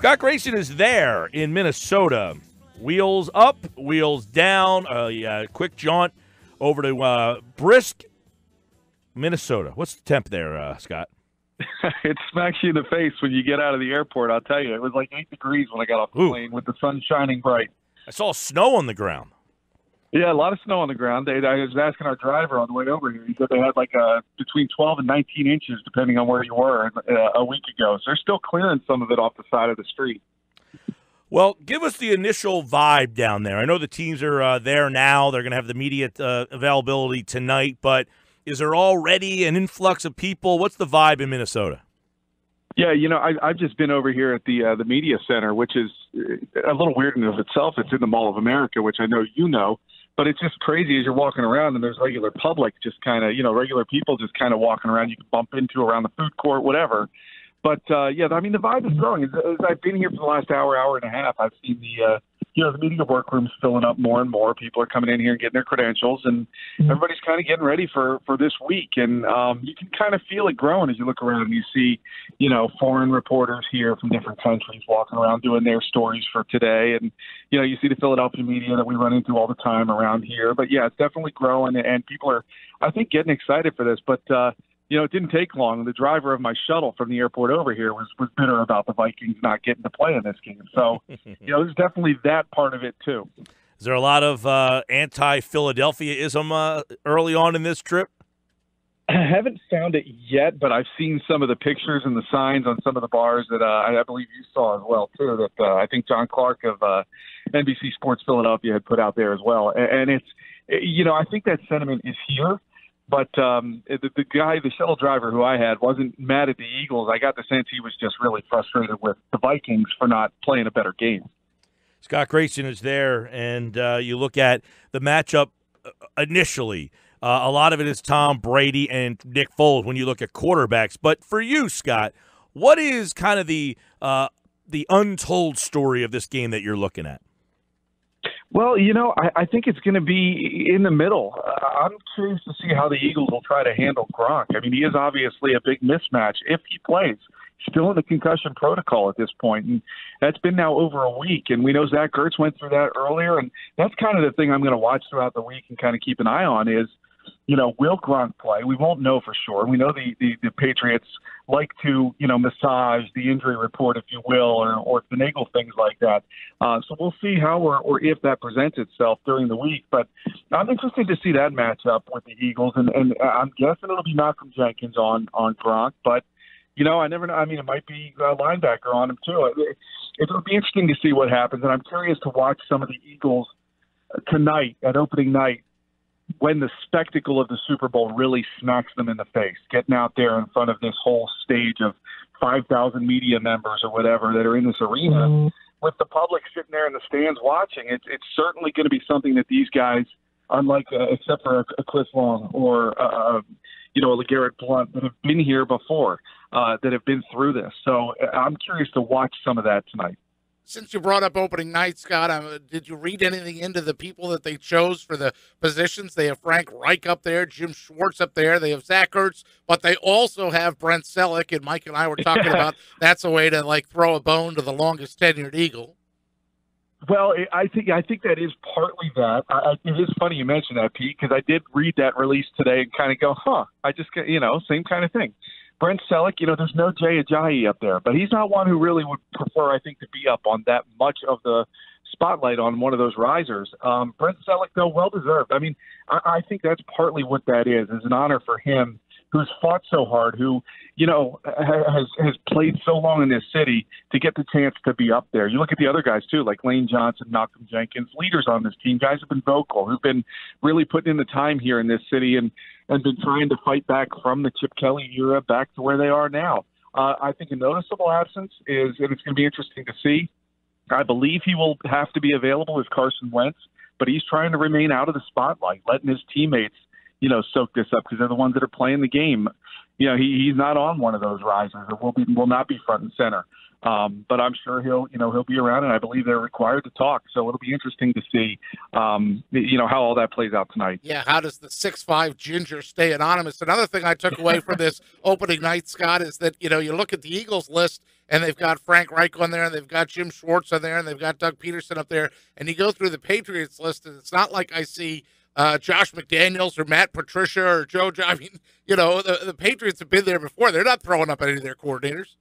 Scott Grayson is there in Minnesota. Wheels up, wheels down. Quick jaunt over to Brisk, Minnesota. What's the temp there, Scott? It smacks you in the face when you get out of the airport, I'll tell you. It was like 8 degrees when I got off the plane with the sun shining bright. I saw snow on the ground. Yeah, a lot of snow on the ground. I was asking our driver on the way over here. He said they had like between 12 and 19 inches, depending on where you were, a week ago. So they're still clearing some of it off the side of the street. Well, give us the initial vibe down there. I know the teams are there now. They're going to have the immediate availability tonight, but is there already an influx of people? What's the vibe in Minnesota? Yeah, I've just been over here at the media center, which is a little weird in and of itself. It's in the Mall of America, which I know you know, but it's just crazy as you're walking around and there's regular public just kind of, regular people just kind of walking around. You can bump into around the food court, whatever. But, the vibe is growing. As I've been here for the last hour and a half, I've seen the media workrooms filling up more and more. People are coming in here and getting their credentials, and everybody's kind of getting ready for this week. And you can kind of feel it growing as you look around and you see, foreign reporters here from different countries walking around doing their stories for today. And, you see the Philadelphia media that we run into all the time around here. But, yeah, it's definitely growing, and people are, I think, getting excited for this. But, it didn't take long. The driver of my shuttle from the airport over here was bitter about the Vikings not getting to play in this game. So, there's definitely that part of it, too. Is there a lot of anti-Philadelphia-ism early on in this trip? I haven't found it yet, but I've seen some of the pictures and the signs on some of the bars that I believe you saw as well, too, that I think John Clark of NBC Sports Philadelphia had put out there as well. And it's, I think that sentiment is here. But the guy, the shuttle driver who I had, wasn't mad at the Eagles. I got the sense he was just really frustrated with the Vikings for not playing a better game. Scott Grayson is there, and you look at the matchup initially. A lot of it is Tom Brady and Nick Foles when you look at quarterbacks. But for you, Scott, what is kind of the untold story of this game that you're looking at? Well, I think it's going to be in the middle. I'm curious to see how the Eagles will try to handle Gronk. I mean, he is obviously a big mismatch if he plays. Still in the concussion protocol at this point, and that's been now over a week. And we know Zach Ertz went through that earlier, and that's kind of the thing I'm going to watch throughout the week and kind of keep an eye on is, will Gronk play? We won't know for sure. We know the Patriots like to, massage the injury report, if you will, or finagle things like that. So we'll see how or if that presents itself during the week. But I'm interested to see that matchup with the Eagles, and I'm guessing it'll be Malcolm Jenkins on Gronk. But, I never know. I mean, it might be a linebacker on him, too. It'll be interesting to see what happens, and I'm curious to watch some of the Eagles tonight at opening night, when the spectacle of the Super Bowl really smacks them in the face, getting out there in front of this whole stage of 5,000 media members or whatever that are in this arena, with the public sitting there in the stands watching, it's certainly going to be something that these guys, unlike except for a Chris Long or a LeGarrette Blount, that have been here before, that have been through this. So I'm curious to watch some of that tonight. Since you brought up opening night, Scott, did you read anything into the people that they chose for the positions? They have Frank Reich up there, Jim Schwartz up there. They have Zach Ertz, but they also have Brent Selleck, and Mike and I were talking about that's a way to, throw a bone to the longest tenured Eagle. Well, I think that is partly that. It is funny you mentioned that, Pete, because I did read that release today and kind of go, I just, same kind of thing. Brent Selleck, there's no Jay Ajayi up there, but he's not one who really would prefer, I think, to be up on that much of the spotlight on one of those risers. Brent Selleck, though, well-deserved. I mean, I think that's partly what that is an honor for him, who's fought so hard, who, has played so long in this city to get the chance to be up there. You look at the other guys, too, like Lane Johnson, Malcolm Jenkins, leaders on this team, guys who've been vocal, who've been really putting in the time here in this city and been trying to fight back from the Chip Kelly era back to where they are now. I think a noticeable absence is, and it's going to be interesting to see, I believe he will have to be available as Carson Wentz, but he's trying to remain out of the spotlight, letting his teammates soak this up because they're the ones that are playing the game. He's not on one of those risers or will not be front and center. But I'm sure he'll be around, and I believe they're required to talk. So it'll be interesting to see, how all that plays out tonight. Yeah, how does the 6'5" ginger stay anonymous? Another thing I took away from this opening night, Scott, is that, you look at the Eagles list, and they've got Frank Reich on there, and they've got Jim Schwartz on there, and they've got Doug Peterson up there, and you go through the Patriots list, and it's not like I see Josh McDaniels or Matt Patricia or Joe. I mean, the Patriots have been there before. They're not throwing up any of their coordinators.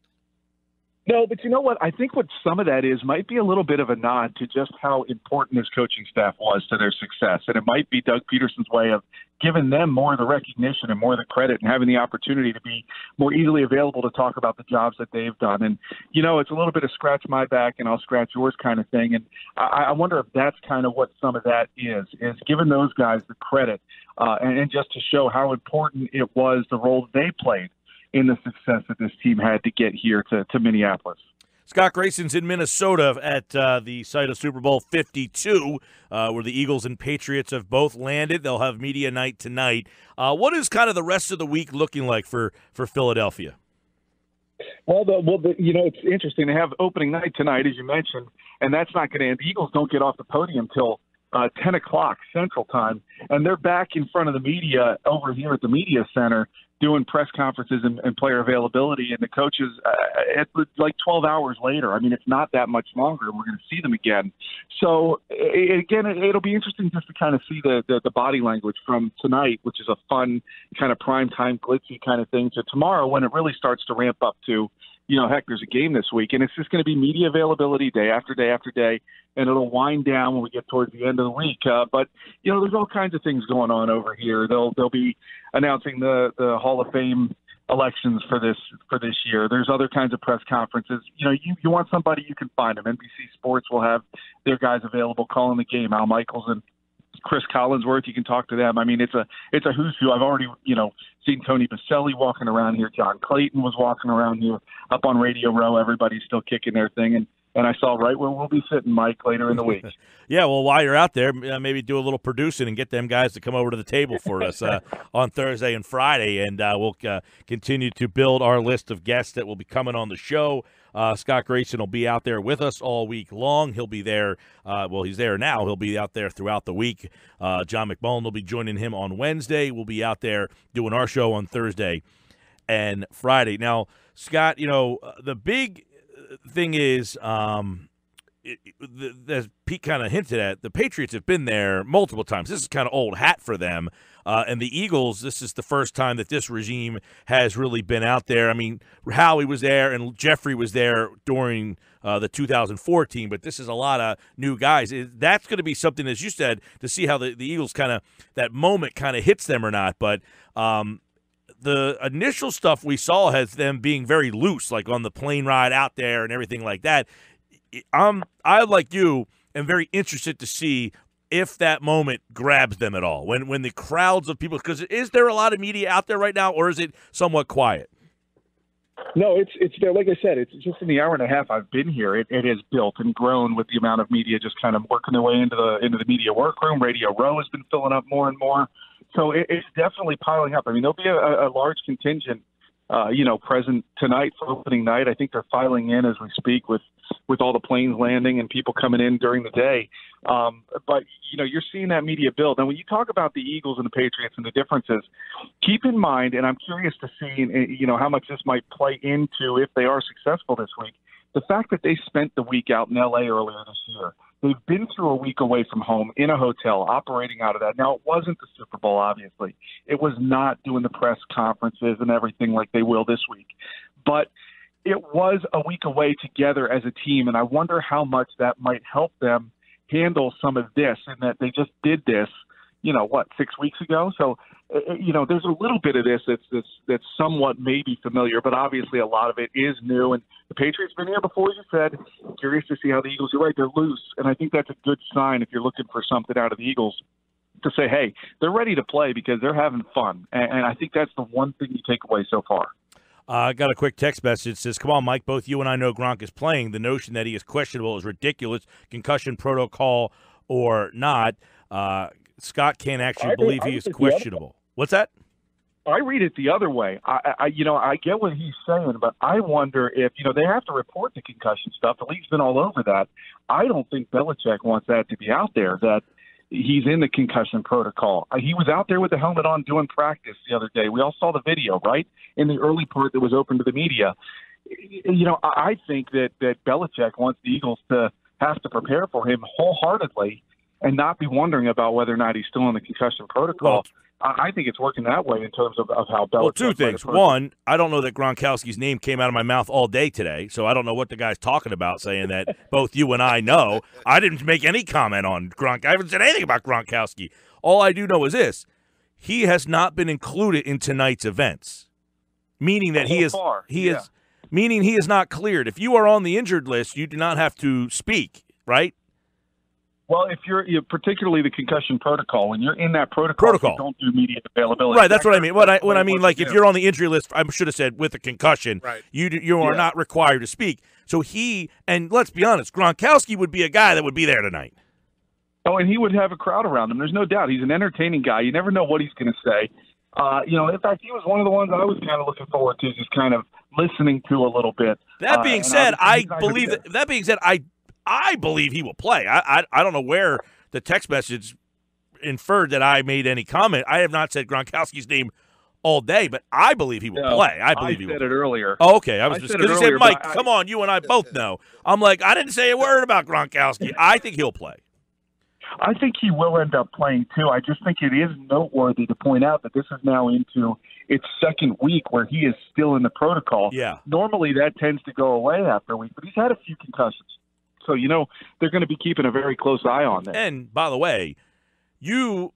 No, but you know what? I think what some of that is might be a little bit of a nod to just how important his coaching staff was to their success. And it might be Doug Peterson's way of giving them more of the recognition and more of the credit and having the opportunity to be more easily available to talk about the jobs that they've done. And, it's a little bit of scratch my back and I'll scratch yours kind of thing. And I wonder if that's kind of what some of that is giving those guys the credit and just to show how important it was, the role they played in the success that this team had to get here to Minneapolis. Scott Grayson's in Minnesota at the site of Super Bowl 52, where the Eagles and Patriots have both landed. They'll have media night tonight. What is kind of the rest of the week looking like for Philadelphia? Well, it's interesting. They have opening night tonight, as you mentioned, and that's not going to end. The Eagles don't get off the podium till 10 o'clock Central Time, and they're back in front of the media over here at the Media Center doing press conferences and player availability, and the coaches it's like 12 hours later. I mean, it's not that much longer, and we're going to see them again. So, it'll be interesting just to kind of see the body language from tonight, which is a fun kind of primetime glitzy kind of thing, to tomorrow when it really starts to ramp up to, heck, there's a game this week, and it's just going to be media availability day after day after day, and it'll wind down when we get towards the end of the week. But there's all kinds of things going on over here. They'll be announcing the Hall of Fame elections for this year. There's other kinds of press conferences. You want somebody, you can find them. NBC Sports will have their guys available calling the game. Al Michaels and Chris Collinsworth, you can talk to them. I mean, it's a who's who. I've already, seen Tony Baselli walking around here. John Clayton was walking around here up on Radio Row. Everybody's still kicking their thing. And I saw right where we'll be sitting, Mike, later in the week. Yeah, well, while you're out there, maybe do a little producing and get them guys to come over to the table for us on Thursday and Friday. And we'll continue to build our list of guests that will be coming on the show. Scott Grayson will be out there with us all week long. He'll be there. He's there now. He'll be out there throughout the week. John McMullen will be joining him on Wednesday. We'll be out there doing our show on Thursday and Friday. Now, Scott, the big thing is, as Pete kind of hinted at, the Patriots have been there multiple times. This is kind of old hat for them. And the Eagles, this is the first time that this regime has really been out there. I mean, Howie was there and Jeffrey was there during the 2014, but this is a lot of new guys. That's going to be something, as you said, to see how the Eagles kind of, that moment kind of hits them or not. But the initial stuff we saw has them being very loose, like on the plane ride out there and everything like that. I, like you, am very interested to see if that moment grabs them at all, when the crowds of people, because is there a lot of media out there right now, or is it somewhat quiet? No, it's there. Like I said, it's just in the hour and a half I've been here, it has built and grown with the amount of media just kind of working their way into the media workroom. Radio Row has been filling up more and more, so it's definitely piling up. I mean, there'll be a large contingent, present tonight for opening night. I think they're filing in as we speak with all the planes landing and people coming in during the day. But, you're seeing that media build. And when you talk about the Eagles and the Patriots and the differences, keep in mind, and I'm curious to see, how much this might play into if they are successful this week, the fact that they spent the week out in L.A. earlier this year. They've been through a week away from home in a hotel, operating out of that. Now, it wasn't the Super Bowl, obviously. It was not doing the press conferences and everything like they will this week. But it was a week away together as a team, and I wonder how much that might help them handle some of this, and that they just did this, 6 weeks ago? So, there's a little bit of this that's somewhat maybe familiar, but obviously a lot of it is new. And the Patriots been here before, as you said. Curious to see how the Eagles, you're right, they're loose. And I think that's a good sign if you're looking for something out of the Eagles, to say, hey, they're ready to play because they're having fun. And I think that's the one thing you take away so far. I got a quick text message. It says, come on, Mike, both you and I know Gronk is playing. The notion that he is questionable is ridiculous. Concussion protocol or not. Scott can't actually believe he is questionable. What's that? I read it the other way. I get what he's saying, but I wonder if, they have to report the concussion stuff. The league's been all over that. I don't think Belichick wants that to be out there, that he's in the concussion protocol. He was out there with the helmet on doing practice the other day. We all saw the video, right? In the early part that was open to the media. I think that Belichick wants the Eagles to have to prepare for him wholeheartedly and not be wondering about whether or not he's still in the concussion protocol. Well, I think it's working that way in terms of how Belichick. Well, two things. One, I don't know that Gronkowski's name came out of my mouth all day today, so I don't know what the guy's talking about saying that both you and I know. I didn't make any comment on Gronk. I haven't said anything about Gronkowski. All I do know is this. He has not been included in tonight's events, meaning that he is not cleared. If you are on the injured list, you do not have to speak, right? Well, if you're particularly the concussion protocol, when you're in that protocol. You don't do media availability. Right, that's what I mean. What I mean, like if you're on the injury list, I should have said with a concussion, right. you are not required to speak. So and let's be honest, Gronkowski would be a guy that would be there tonight. Oh, and he would have a crowd around him. There's no doubt. He's an entertaining guy. You never know what he's going to say. In fact, he was one of the ones I was kind of looking forward to, just kind of listening to a little bit. That being said, I believe he will play. I don't know where the text message inferred that I made any comment. I have not said Gronkowski's name all day, but I believe he will play. I believe he will. I said it earlier. Oh, okay. I was just because he said, Mike, come on, you and I both know. I'm like, I didn't say a word about Gronkowski. I think he'll play. I think he will end up playing, too. I just think it is noteworthy to point out that this is now into its second week where he is still in the protocol. Yeah. Normally that tends to go away after a week, but he's had a few concussions. So, they're going to be keeping a very close eye on that. And, by the way, the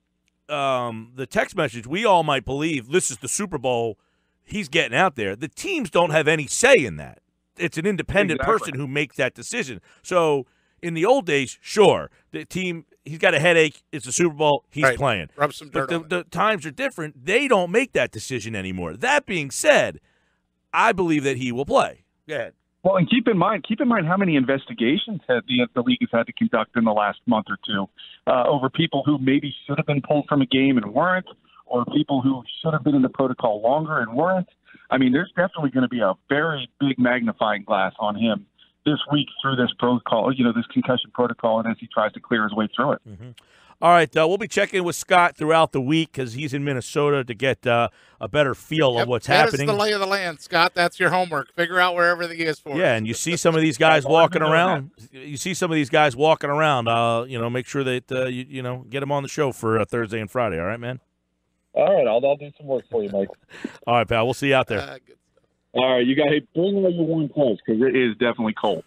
text message, we all might believe this is the Super Bowl. He's getting out there. The teams don't have any say in that. It's an independent person who makes that decision. So, in the old days, sure, the team, he's got a headache. It's a Super Bowl. He's playing. Rub some dirt on the times are different. They don't make that decision anymore. That being said, I believe that he will play. Go ahead. Well, and keep in mind how many investigations the league has had to conduct in the last month or two over people who maybe should have been pulled from a game and weren't, or people who should have been in the protocol longer and weren't. I mean, there's definitely going to be a very big magnifying glass on him this week through this protocol, this concussion protocol, and as he tries to clear his way through it. Mm-hmm. All right, we'll be checking with Scott throughout the week because he's in Minnesota to get a better feel of what's happening. That's the lay of the land, Scott. That's your homework. Figure out where everything is for us. Yeah, and you see some of these guys walking around. You see some of these guys walking around. Make sure that get them on the show for Thursday and Friday. All right, man. All right, I'll do some work for you, Mike. All right, pal. We'll see you out there. All right, you got to bring all your warm clothes because it is definitely cold.